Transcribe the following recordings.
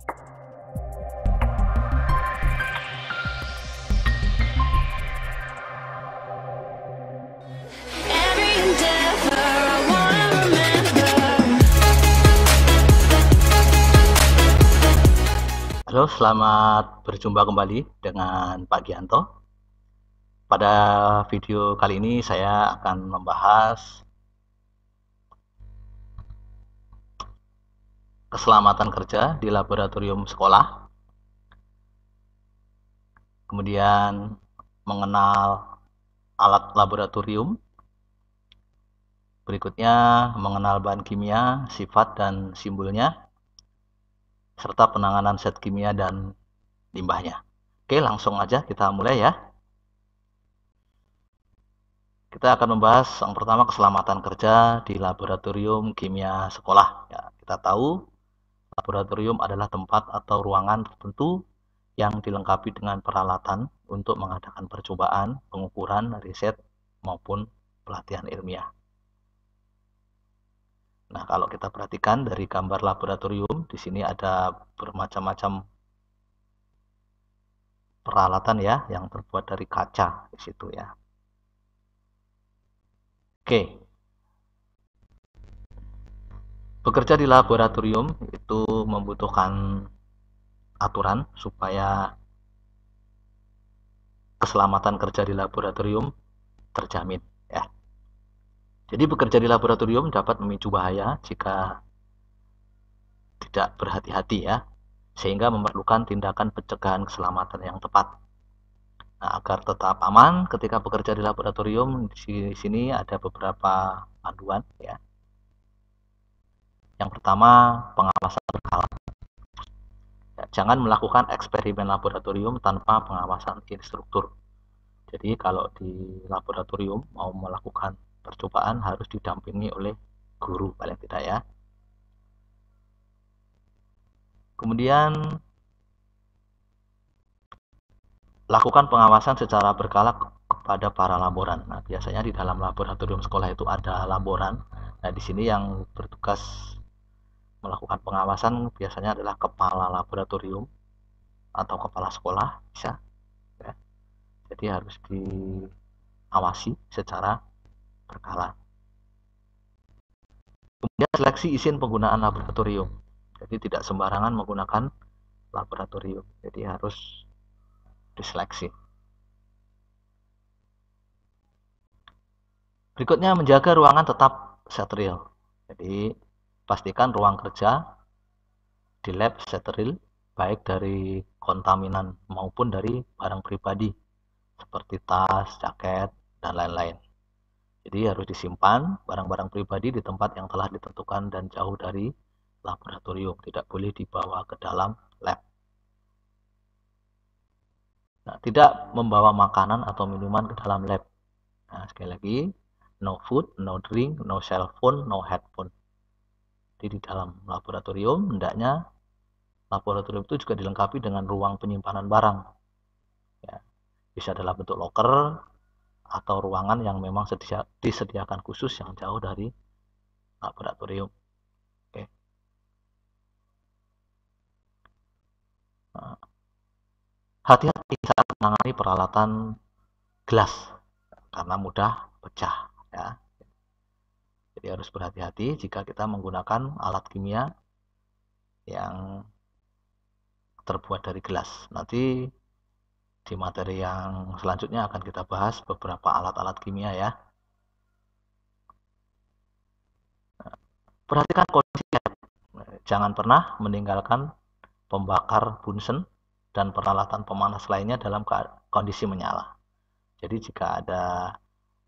Halo, selamat berjumpa kembali dengan Pak Gianto. Pada video kali ini saya akan membahas keselamatan kerja di laboratorium sekolah, kemudian mengenal alat laboratorium, berikutnya mengenal bahan kimia, sifat dan simbolnya, serta penanganan zat kimia dan limbahnya. Oke, langsung aja kita mulai ya. Kita akan membahas yang pertama keselamatan kerja di laboratorium kimia sekolah. Ya, kita tahu laboratorium adalah tempat atau ruangan tertentu yang dilengkapi dengan peralatan untuk mengadakan percobaan, pengukuran, riset, maupun pelatihan ilmiah. Nah, kalau kita perhatikan dari gambar laboratorium, di sini ada bermacam-macam peralatan ya yang terbuat dari kaca di situ ya. Oke. Bekerja di laboratorium itu membutuhkan aturan supaya keselamatan kerja di laboratorium terjamin ya. Jadi bekerja di laboratorium dapat memicu bahaya jika tidak berhati-hati ya, sehingga memerlukan tindakan pencegahan keselamatan yang tepat. Nah, agar tetap aman ketika bekerja di laboratorium, di sini ada beberapa panduan ya. Yang pertama, pengawasan berkala. Ya, jangan melakukan eksperimen laboratorium tanpa pengawasan instruktur. Jadi kalau di laboratorium mau melakukan percobaan harus didampingi oleh guru paling tidak ya. Kemudian lakukan pengawasan secara berkala kepada para laboran. Nah, biasanya di dalam laboratorium sekolah itu ada laboran. Nah, di sini yang bertugas melakukan pengawasan biasanya adalah kepala laboratorium atau kepala sekolah bisa ya. Jadi harus diawasi secara berkala. Kemudian seleksi izin penggunaan laboratorium. Jadi tidak sembarangan menggunakan laboratorium. Jadi harus diseleksi. Berikutnya menjaga ruangan tetap steril. Jadi pastikan ruang kerja di lab steril baik dari kontaminan maupun dari barang pribadi seperti tas, jaket, dan lain-lain. Jadi harus disimpan barang-barang pribadi di tempat yang telah ditentukan dan jauh dari laboratorium, tidak boleh dibawa ke dalam lab. Nah, tidak membawa makanan atau minuman ke dalam lab. Nah, sekali lagi, no food, no drink, no cell phone, no headphone. Jadi di dalam laboratorium, hendaknya laboratorium itu juga dilengkapi dengan ruang penyimpanan barang. Ya, bisa dalam bentuk loker atau ruangan yang memang disediakan khusus yang jauh dari laboratorium. Oke. Nah, hati-hati saat menangani peralatan gelas karena mudah pecah ya. Jadi harus berhati-hati jika kita menggunakan alat kimia yang terbuat dari gelas. Nanti di materi yang selanjutnya akan kita bahas beberapa alat-alat kimia ya. Perhatikan kondisi lab. Jangan pernah meninggalkan pembakar bunsen dan peralatan pemanas lainnya dalam kondisi menyala. Jadi jika ada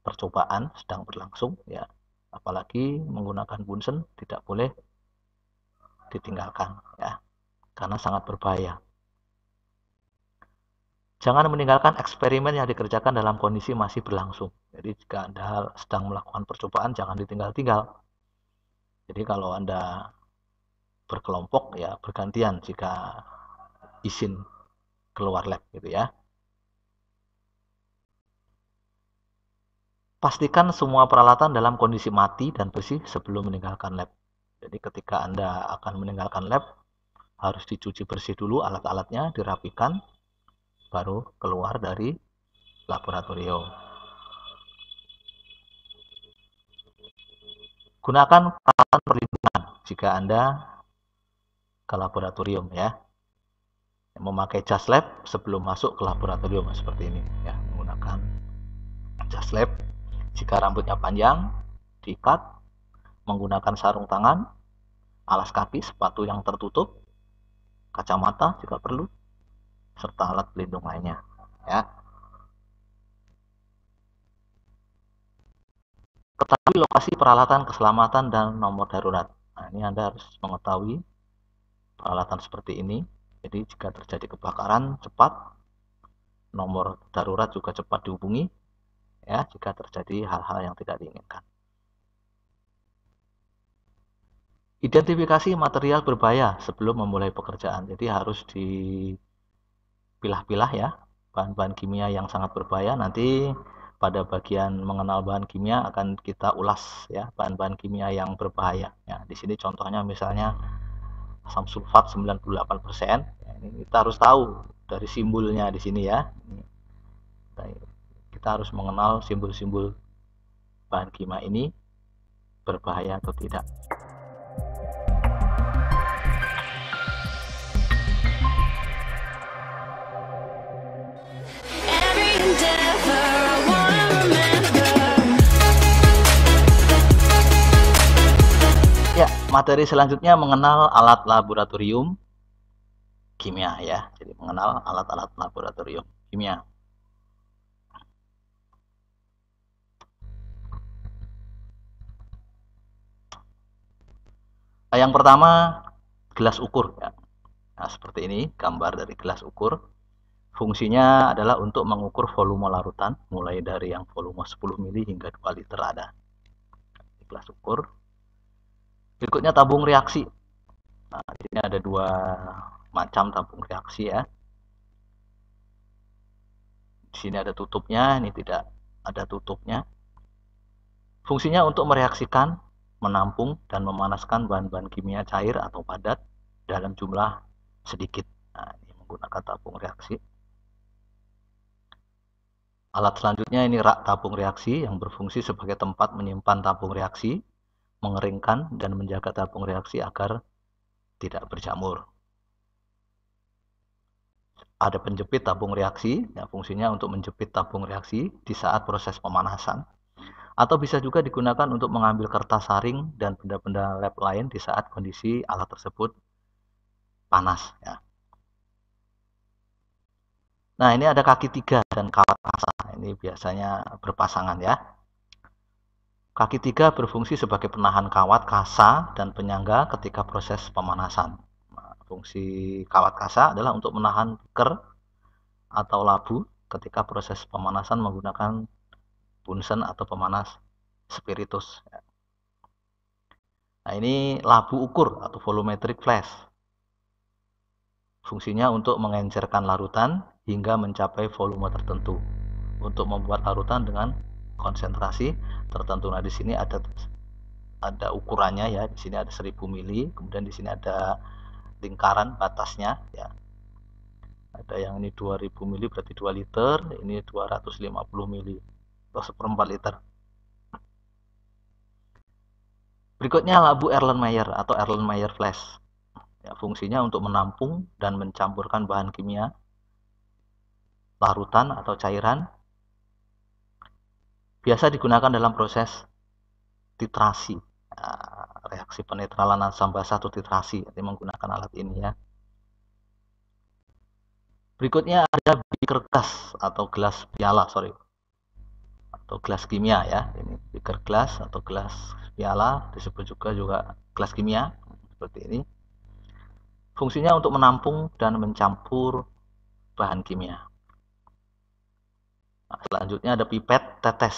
percobaan sedang berlangsung ya, apalagi menggunakan bunsen tidak boleh ditinggalkan ya, karena sangat berbahaya. Jangan meninggalkan eksperimen yang dikerjakan dalam kondisi masih berlangsung. Jadi jika Anda sedang melakukan percobaan jangan ditinggal-tinggal. Jadi kalau Anda berkelompok ya bergantian jika izin keluar lab gitu ya. Pastikan semua peralatan dalam kondisi mati dan bersih sebelum meninggalkan lab. Jadi ketika Anda akan meninggalkan lab, harus dicuci bersih dulu alat-alatnya, dirapikan, baru keluar dari laboratorium. Gunakan peralatan perlindungan jika Anda ke laboratorium ya. Memakai jas lab sebelum masuk ke laboratorium seperti ini ya, menggunakan jas lab. Jika rambutnya panjang, diikat, menggunakan sarung tangan, alas kaki, sepatu yang tertutup, kacamata jika perlu, serta alat pelindung lainnya ya. Ketahui lokasi peralatan keselamatan dan nomor darurat. Nah, ini Anda harus mengetahui peralatan seperti ini. Jadi jika terjadi kebakaran cepat, nomor darurat juga cepat dihubungi ya jika terjadi hal-hal yang tidak diinginkan. Identifikasi material berbahaya sebelum memulai pekerjaan. Jadi harus dipilah-pilah ya bahan-bahan kimia yang sangat berbahaya. Nanti pada bagian mengenal bahan kimia akan kita ulas ya bahan-bahan kimia yang berbahaya. Ya, di sini contohnya misalnya asam sulfat 98%. Ya, ini kita harus tahu dari simbolnya di sini ya. Kita harus mengenal simbol-simbol bahan kimia ini berbahaya atau tidak. Ya, materi selanjutnya mengenal alat laboratorium kimia ya. Jadi mengenal alat-alat laboratorium kimia. Yang pertama, gelas ukur ya. Nah, seperti ini gambar dari gelas ukur. Fungsinya adalah untuk mengukur volume larutan mulai dari yang volume 10 mili hingga 2 liter ada. Gelas ukur. Berikutnya tabung reaksi. Nah, ini ada dua macam tabung reaksi ya. Di sini ada tutupnya, ini tidak ada tutupnya. Fungsinya untuk mereaksikan, menampung, dan memanaskan bahan-bahan kimia cair atau padat dalam jumlah sedikit. Nah, ini menggunakan tabung reaksi. Alat selanjutnya ini rak tabung reaksi yang berfungsi sebagai tempat menyimpan tabung reaksi, mengeringkan, dan menjaga tabung reaksi agar tidak berjamur. Ada penjepit tabung reaksi, ya, fungsinya untuk menjepit tabung reaksi di saat proses pemanasan. Atau bisa juga digunakan untuk mengambil kertas saring dan benda-benda lab lain di saat kondisi alat tersebut panas. Ya. Nah, ini ada kaki 3 dan kawat kasa. Ini biasanya berpasangan ya. Kaki 3 berfungsi sebagai penahan kawat kasa dan penyangga ketika proses pemanasan. Nah, fungsi kawat kasa adalah untuk menahan beker atau labu ketika proses pemanasan menggunakan bunsen atau pemanas spiritus. Nah, ini labu ukur atau volumetric flash. Fungsinya untuk mengencerkan larutan hingga mencapai volume tertentu. Untuk membuat larutan dengan konsentrasi tertentu. Nah, di sini ada ukurannya ya. Di sini ada 1000 mili, kemudian di sini ada lingkaran batasnya ya. Ada yang ini 2000 mili berarti 2 liter, ini 250 mili atau 1/4 liter. Berikutnya labu Erlenmeyer atau Erlenmeyer flash. Ya, fungsinya untuk menampung dan mencampurkan bahan kimia, larutan atau cairan. Biasa digunakan dalam proses titrasi, reaksi penetralan asam basa atau titrasi, jadi menggunakan alat ini ya. Berikutnya ada beaker glass atau gelas piala, atau gelas kimia ya. Ini beaker glass atau gelas piala, disebut juga gelas kimia seperti ini. Fungsinya untuk menampung dan mencampur bahan kimia. Nah, selanjutnya ada pipet tetes.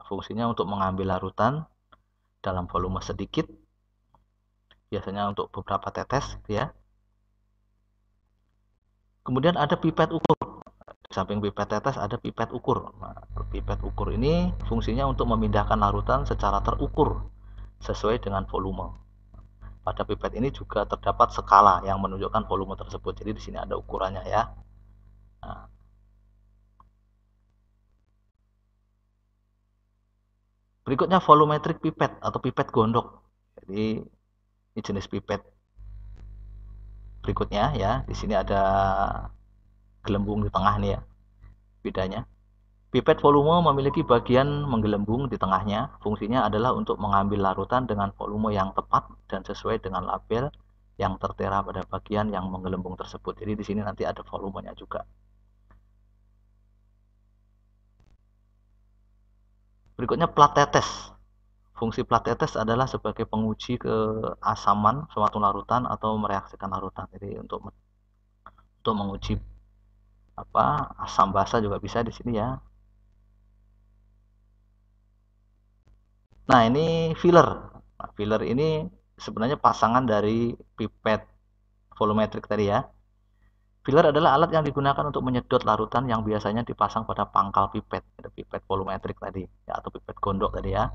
Fungsinya untuk mengambil larutan dalam volume sedikit, biasanya untuk beberapa tetes ya. Kemudian ada pipet ukur. Di samping pipet tetes ada pipet ukur. Nah, pipet ukur ini fungsinya untuk memindahkan larutan secara terukur sesuai dengan volume. pada pipet ini juga terdapat skala yang menunjukkan volume tersebut. Jadi di sini ada ukurannya ya. Nah, berikutnya volumetric pipet atau pipet gondok. Jadi ini jenis pipet berikutnya ya. Di sini ada gelembung di tengah nih ya. Bedanya, pipet volume memiliki bagian menggelembung di tengahnya. Fungsinya adalah untuk mengambil larutan dengan volume yang tepat dan sesuai dengan label yang tertera pada bagian yang menggelembung tersebut. Jadi di sini nanti ada volumenya juga. Berikutnya plat tetes. Fungsi plat tetes adalah sebagai penguji keasaman suatu larutan atau mereaksikan larutan. Jadi untuk menguji asam basa juga bisa di sini ya. Nah, ini filler. Nah, filler ini sebenarnya pasangan dari pipet volumetrik tadi ya. Filler adalah alat yang digunakan untuk menyedot larutan yang biasanya dipasang pada pangkal pipet, pipet volumetrik tadi ya, atau pipet gondok tadi ya.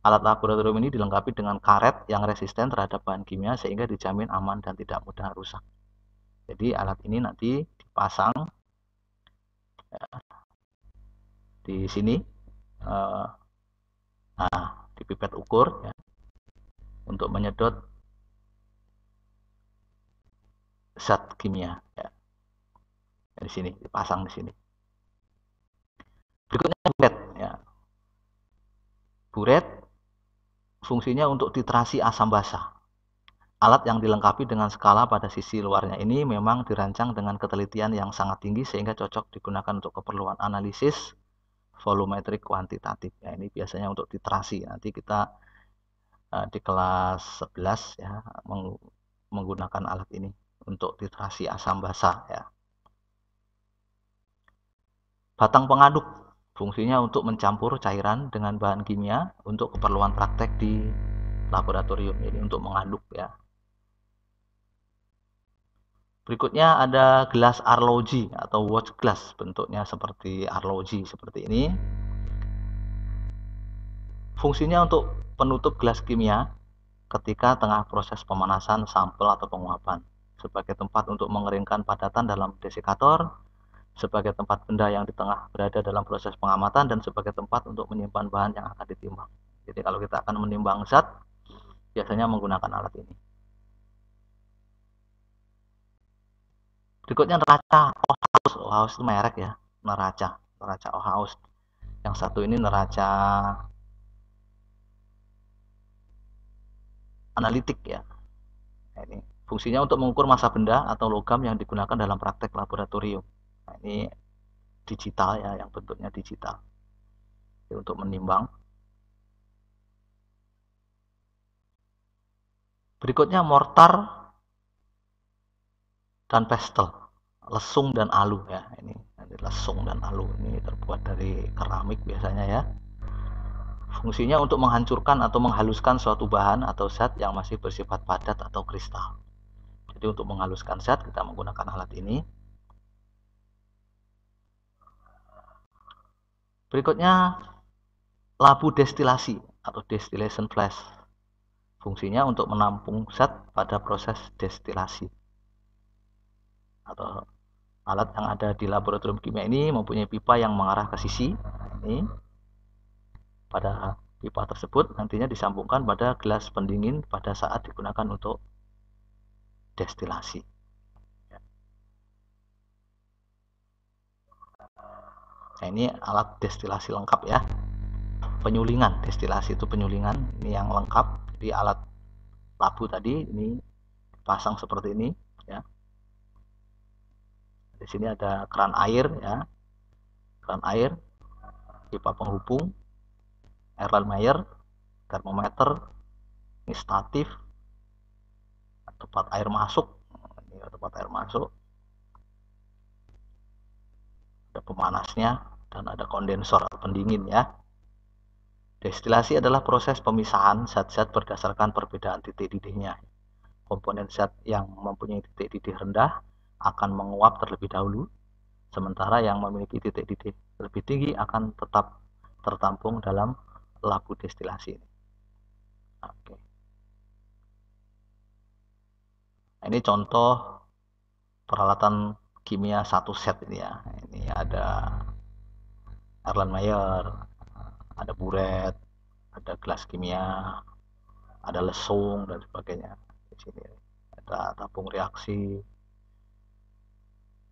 Alat laboratorium ini dilengkapi dengan karet yang resisten terhadap bahan kimia sehingga dijamin aman dan tidak mudah rusak. Jadi alat ini nanti dipasang ya, di sini, di pipet ukur ya, untuk menyedot zat kimia ya. Di sini dipasang di sini. Berikutnya buret ya. Buret fungsinya untuk titrasi asam basa. Alat yang dilengkapi dengan skala pada sisi luarnya ini memang dirancang dengan ketelitian yang sangat tinggi sehingga cocok digunakan untuk keperluan analisis volumetrik kuantitatif. Ya, ini biasanya untuk titrasi. Nanti kita di kelas 11 ya menggunakan alat ini untuk titrasi asam basa ya. Batang pengaduk fungsinya untuk mencampur cairan dengan bahan kimia untuk keperluan praktek di laboratorium. Jadi untuk mengaduk ya. Berikutnya ada gelas arloji atau watch glass, bentuknya seperti arloji seperti ini. Fungsinya untuk penutup gelas kimia ketika tengah proses pemanasan sampel atau penguapan, sebagai tempat untuk mengeringkan padatan dalam desikator, sebagai tempat benda yang di tengah berada dalam proses pengamatan, dan sebagai tempat untuk menyimpan bahan yang akan ditimbang. Jadi kalau kita akan menimbang zat, biasanya menggunakan alat ini. Berikutnya neraca Ohaus. Ohaus itu merek ya, neraca Ohaus. Yang satu ini neraca analitik ya. Ini fungsinya untuk mengukur massa benda atau logam yang digunakan dalam praktek laboratorium. Nah, ini digital ya, yang bentuknya digital. Jadi untuk menimbang. Berikutnya mortar dan pestle, lesung dan alu ya. Ini lesung dan alu ini terbuat dari keramik biasanya ya. Fungsinya untuk menghancurkan atau menghaluskan suatu bahan atau zat yang masih bersifat padat atau kristal. Jadi untuk menghaluskan zat kita menggunakan alat ini. Berikutnya labu destilasi atau distillation flask. Fungsinya untuk menampung zat pada proses destilasi. Atau alat yang ada di laboratorium kimia ini mempunyai pipa yang mengarah ke sisi. Ini pada pipa tersebut nantinya disambungkan pada gelas pendingin pada saat digunakan untuk destilasi. Nah, ini alat destilasi lengkap ya. Penyulingan, destilasi itu penyulingan, ini yang lengkap. Jadi alat labu tadi ini pasang seperti ini ya. Di sini ada keran air ya. Keran air, pipa penghubung, Erlenmeyer, termometer, ini statif, tempat air masuk. Ini tempat air masuk. Ada pemanasnya dan ada kondensor atau pendingin ya. Destilasi adalah proses pemisahan zat-zat berdasarkan perbedaan titik didihnya. Komponen zat yang mempunyai titik didih rendah akan menguap terlebih dahulu, sementara yang memiliki titik didih lebih tinggi akan tetap tertampung dalam labu destilasi ini. Oke. Nah, ini contoh peralatan kimia satu set ini ya. Ini ada Erlenmeyer, ada buret, ada gelas kimia, ada lesung dan sebagainya. Di sini ada tabung reaksi,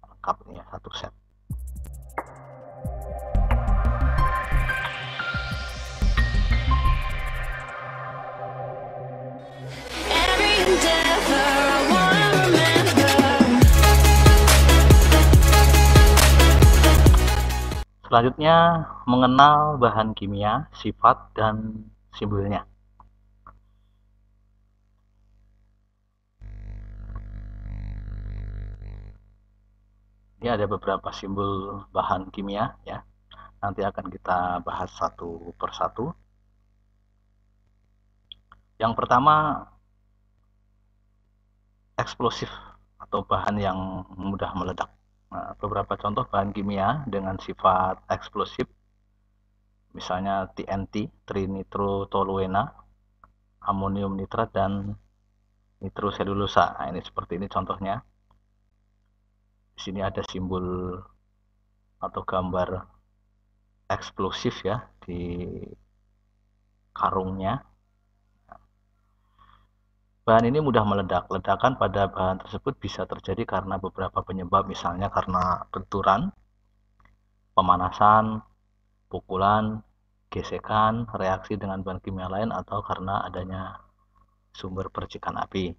lengkap ini ya, satu set. Selanjutnya, mengenal bahan kimia, sifat, dan simbolnya. Ini ada beberapa simbol bahan kimia ya. Nanti akan kita bahas satu persatu. Yang pertama, eksplosif atau bahan yang mudah meledak. Nah, beberapa contoh bahan kimia dengan sifat eksplosif, misalnya TNT, trinitrotoluena, amonium nitrat, dan nitroselulosa. Nah, ini seperti ini contohnya. Di sini ada simbol atau gambar eksplosif ya di karungnya. Bahan ini mudah meledak. Ledakan pada bahan tersebut bisa terjadi karena beberapa penyebab, misalnya karena benturan, pemanasan, pukulan, gesekan, reaksi dengan bahan kimia lain, atau karena adanya sumber percikan api.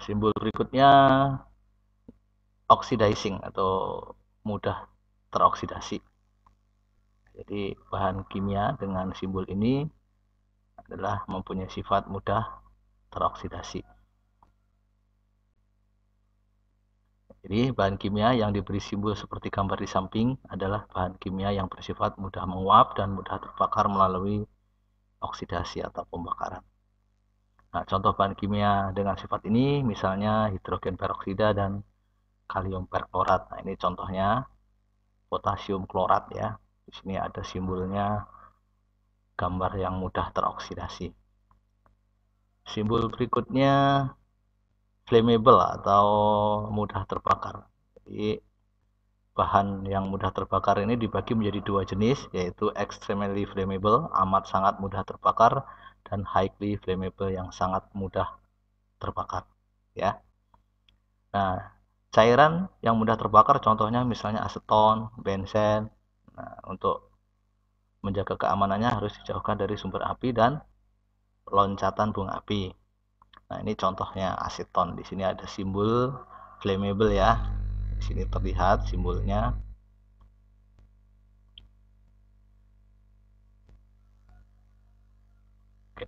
Simbol berikutnya oxidizing atau mudah teroksidasi. Jadi bahan kimia dengan simbol ini adalah mempunyai sifat mudah teroksidasi. Jadi bahan kimia yang diberi simbol seperti gambar di samping adalah bahan kimia yang bersifat mudah menguap dan mudah terbakar melalui oksidasi atau pembakaran. Nah, contoh bahan kimia dengan sifat ini misalnya hidrogen peroksida dan kalium perklorat. Nah, ini contohnya potasium klorat ya. Di sini ada simbolnya, gambar yang mudah teroksidasi. Simbol berikutnya flammable atau mudah terbakar. Jadi bahan yang mudah terbakar ini dibagi menjadi dua jenis, yaitu extremely flammable, amat sangat mudah terbakar, dan highly flammable, yang sangat mudah terbakar ya. Nah, cairan yang mudah terbakar contohnya misalnya aseton, benzen. Nah, untuk menjaga keamanannya harus dijauhkan dari sumber api dan loncatan bunga api. Nah, ini contohnya aseton. Di sini ada simbol flammable ya. Di sini terlihat simbolnya. Oke.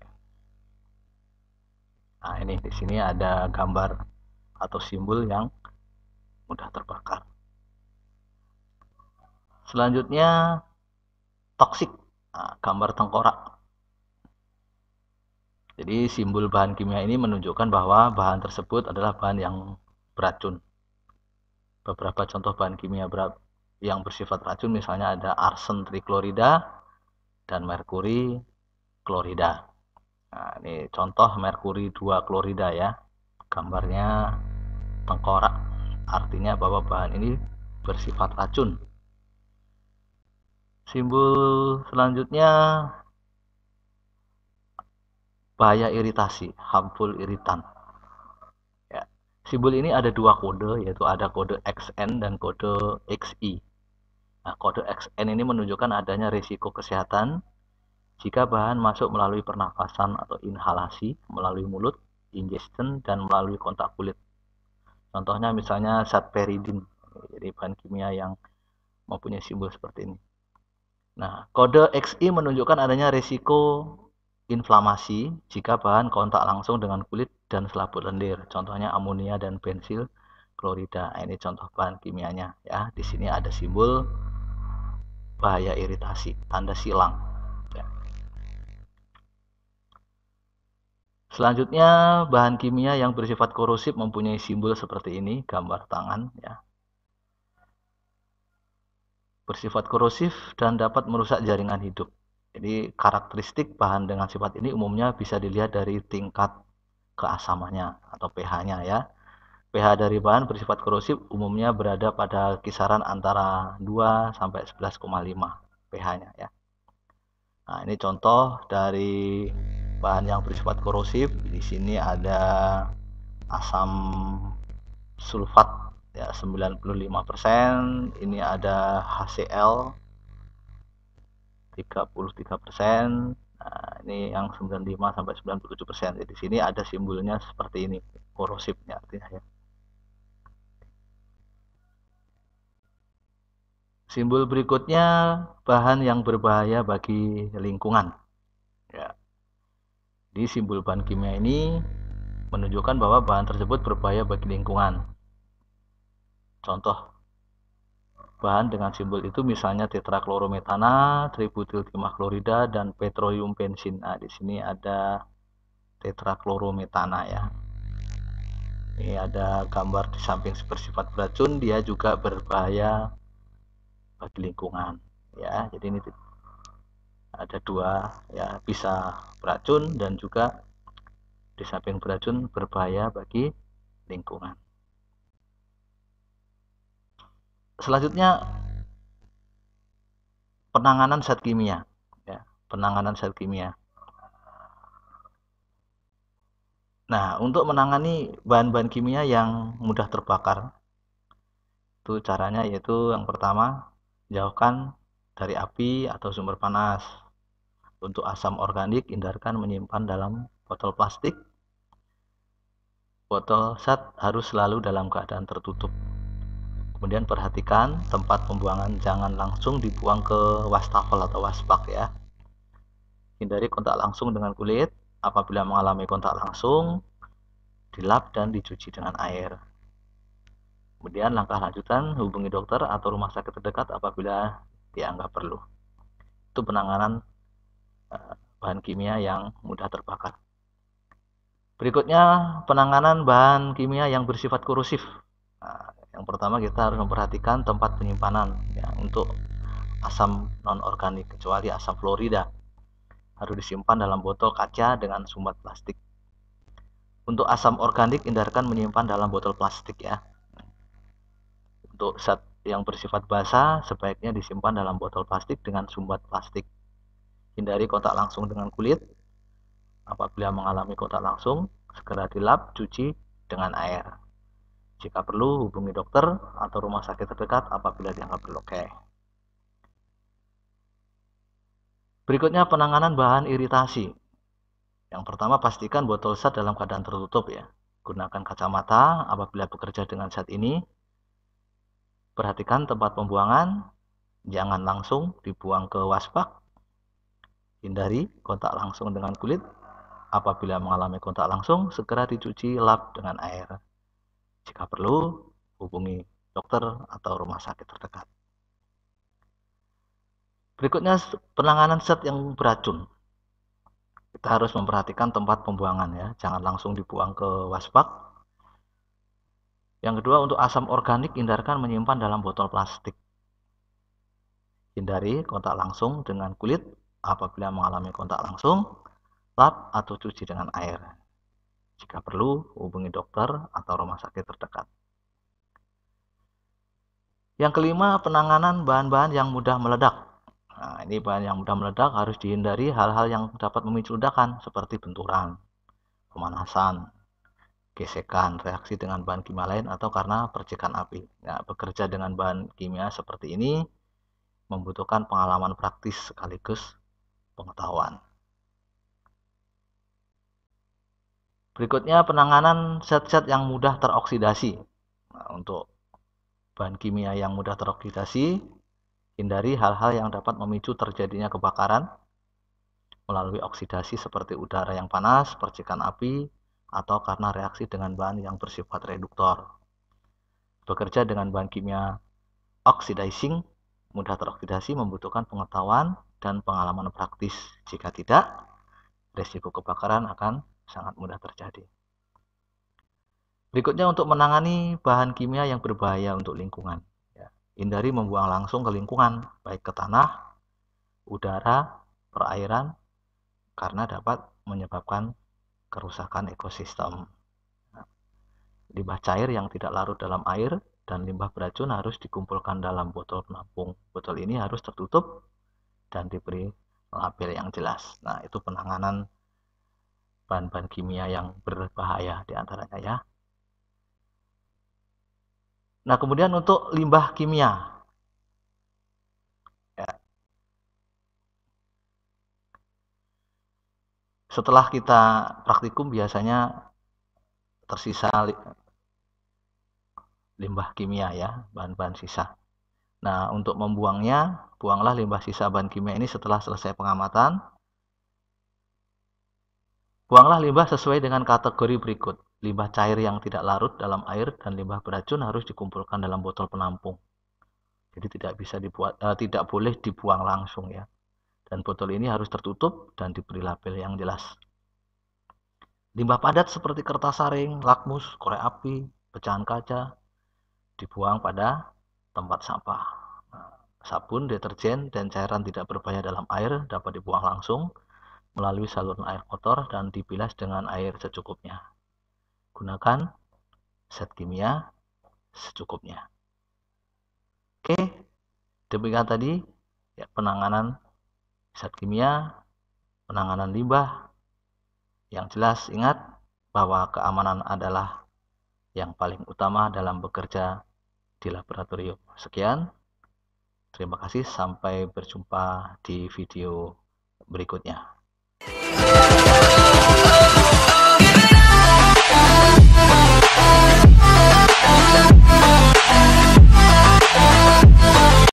Nah, ini di sini ada gambar atau simbol yang mudah terbakar. Selanjutnya toksik. Nah, gambar tengkorak. Jadi simbol bahan kimia ini menunjukkan bahwa bahan tersebut adalah bahan yang beracun. Beberapa contoh bahan kimia yang bersifat racun misalnya ada arsen triklorida dan merkuri klorida. Nah, ini contoh merkuri 2 klorida ya. Gambarnya tengkorak. Artinya bahwa bahan ini bersifat racun. Simbol selanjutnya bahaya iritasi, harmful irritant. Ya. Simbol ini ada dua kode, yaitu ada kode XN dan kode XI. Nah, kode XN ini menunjukkan adanya risiko kesehatan jika bahan masuk melalui pernafasan atau inhalasi, melalui mulut, ingestion, dan melalui kontak kulit. Contohnya misalnya satperidin, jadi bahan kimia yang mempunyai simbol seperti ini. Nah, kode XI menunjukkan adanya risiko inflamasi jika bahan kontak langsung dengan kulit dan selaput lendir. Contohnya amonia dan bensil klorida. Nah, ini contoh bahan kimianya ya. Di sini ada simbol bahaya iritasi, tanda silang. Ya. Selanjutnya bahan kimia yang bersifat korosif mempunyai simbol seperti ini, gambar tangan ya. Bersifat korosif dan dapat merusak jaringan hidup. Jadi karakteristik bahan dengan sifat ini umumnya bisa dilihat dari tingkat keasamannya atau pH-nya ya. pH dari bahan bersifat korosif umumnya berada pada kisaran antara 2 sampai 11,5 pH-nya ya. Nah, ini contoh dari bahan yang bersifat korosif. Di sini ada asam sulfat ya 95%, ini ada HCl 33%. Nah, ini yang 95 sampai 97%. Jadi di sini ada simbolnya seperti ini, korosifnya artinya ya. Simbol berikutnya bahan yang berbahaya bagi lingkungan. Ya. Di simbol bahan kimia ini menunjukkan bahwa bahan tersebut berbahaya bagi lingkungan. Contoh bahan dengan simbol itu misalnya tetraklorometana, tributyl timah-klorida, dan petroleum bensin. Nah, di sini ada tetraklorometana ya. Ini ada gambar di samping bersifat beracun, dia juga berbahaya bagi lingkungan. Ya, jadi ini ada dua ya, bisa beracun dan juga di samping beracun berbahaya bagi lingkungan. Selanjutnya penanganan zat kimia ya, penanganan zat kimia. Nah, untuk menangani bahan-bahan kimia yang mudah terbakar, itu caranya yaitu yang pertama, jauhkan dari api atau sumber panas. Untuk asam organik, hindarkan menyimpan dalam botol plastik. Botol zat harus selalu dalam keadaan tertutup. Kemudian perhatikan tempat pembuangan, jangan langsung dibuang ke wastafel atau wasbak ya. Hindari kontak langsung dengan kulit. Apabila mengalami kontak langsung, dilap dan dicuci dengan air. Kemudian langkah lanjutan, hubungi dokter atau rumah sakit terdekat apabila dianggap perlu. Itu penanganan bahan kimia yang mudah terbakar. Berikutnya penanganan bahan kimia yang bersifat korosif. Nah, yang pertama kita harus memperhatikan tempat penyimpanan ya, untuk asam non-organik kecuali asam fluorida harus disimpan dalam botol kaca dengan sumbat plastik. Untuk asam organik hindarkan menyimpan dalam botol plastik ya. Untuk zat yang bersifat basa sebaiknya disimpan dalam botol plastik dengan sumbat plastik. Hindari kontak langsung dengan kulit. Apabila mengalami kontak langsung, segera dilap, cuci dengan air. Jika perlu, hubungi dokter atau rumah sakit terdekat apabila dianggap perlu. Oke. Berikutnya penanganan bahan iritasi. Yang pertama, pastikan botol zat dalam keadaan tertutup ya. Gunakan kacamata apabila bekerja dengan zat ini. Perhatikan tempat pembuangan, jangan langsung dibuang ke wasbak. Hindari kontak langsung dengan kulit. Apabila mengalami kontak langsung, segera dicuci lap dengan air. Jika perlu, hubungi dokter atau rumah sakit terdekat. Berikutnya penanganan zat yang beracun. Kita harus memperhatikan tempat pembuangan ya, jangan langsung dibuang ke wasbak. Yang kedua, untuk asam organik hindarkan menyimpan dalam botol plastik. Hindari kontak langsung dengan kulit. Apabila mengalami kontak langsung, lap atau cuci dengan air. Jika perlu, hubungi dokter atau rumah sakit terdekat. Yang kelima, penanganan bahan-bahan yang mudah meledak. Nah, ini bahan yang mudah meledak harus dihindari hal-hal yang dapat memicu ledakan seperti benturan, pemanasan, gesekan, reaksi dengan bahan kimia lain, atau karena percikan api. Nah, bekerja dengan bahan kimia seperti ini membutuhkan pengalaman praktis sekaligus pengetahuan. Berikutnya penanganan zat-zat yang mudah teroksidasi. Nah, untuk bahan kimia yang mudah teroksidasi, hindari hal-hal yang dapat memicu terjadinya kebakaran melalui oksidasi seperti udara yang panas, percikan api, atau karena reaksi dengan bahan yang bersifat reduktor. Bekerja dengan bahan kimia oxidizing, mudah teroksidasi membutuhkan pengetahuan dan pengalaman praktis. Jika tidak, risiko kebakaran akan sangat mudah terjadi. Berikutnya untuk menangani bahan kimia yang berbahaya untuk lingkungan. Hindari membuang langsung ke lingkungan, baik ke tanah, udara, perairan, karena dapat menyebabkan kerusakan ekosistem. Limbah cair yang tidak larut dalam air dan limbah beracun harus dikumpulkan dalam botol penampung. Botol ini harus tertutup dan diberi label yang jelas. Nah, itu penanganan bahan-bahan kimia yang berbahaya diantaranya ya. Nah, kemudian untuk limbah kimia. Ya. Setelah kita praktikum biasanya tersisa limbah kimia ya, bahan-bahan sisa. Nah, untuk membuangnya, buanglah limbah sisa bahan kimia ini setelah selesai pengamatan. Buanglah limbah sesuai dengan kategori berikut. Limbah cair yang tidak larut dalam air dan limbah beracun harus dikumpulkan dalam botol penampung. Jadi tidak boleh dibuang langsung ya. Dan botol ini harus tertutup dan diberi label yang jelas. Limbah padat seperti kertas saring, lakmus, korek api, pecahan kaca dibuang pada tempat sampah. Sabun, deterjen, dan cairan tidak berbahaya dalam air dapat dibuang langsung melalui saluran air kotor dan dibilas dengan air secukupnya. Gunakan zat kimia secukupnya. Oke, demikian tadi ya, penanganan zat kimia, penanganan limbah. Yang jelas ingat bahwa keamanan adalah yang paling utama dalam bekerja di laboratorium. Sekian, terima kasih, sampai berjumpa di video berikutnya.